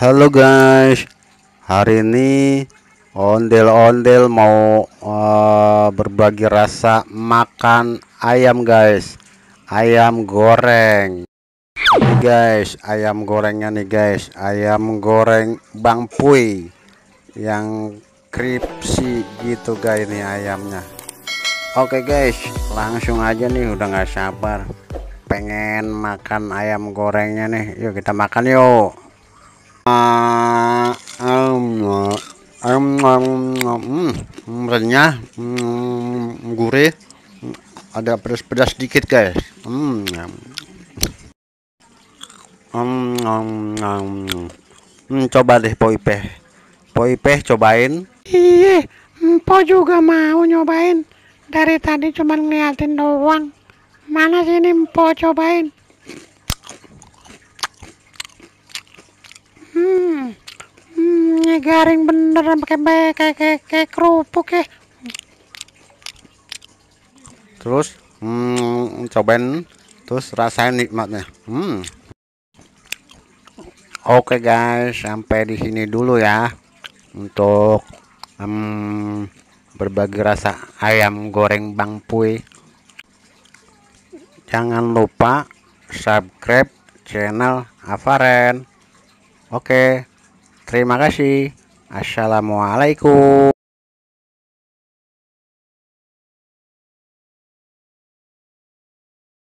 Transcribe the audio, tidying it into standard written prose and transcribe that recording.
Halo guys, hari ini ondel-ondel mau berbagi rasa makan ayam guys. Ayam goreng nih guys, ayam gorengnya nih guys, ayam goreng Bang Puy yang crispy gitu guys nih ayamnya. Oke guys, langsung aja nih, udah nggak sabar pengen makan ayam gorengnya nih. Yuk kita makan yuk. Renyah, gurih, ada pedas-pedas dikit guys. Coba deh Poipeh cobain. Iya, Empo juga mau nyobain. Dari tadi cuma ngeliatin doang. Mana sini Empo cobain. Ini garing bener pakai kayak kerupuk ya. Terus cobain, terus rasain nikmatnya. Oke guys, sampai di sini dulu ya untuk berbagi rasa ayam goreng Bang Puy. Jangan lupa subscribe channel Avaren. Oke, terima kasih. Assalamualaikum.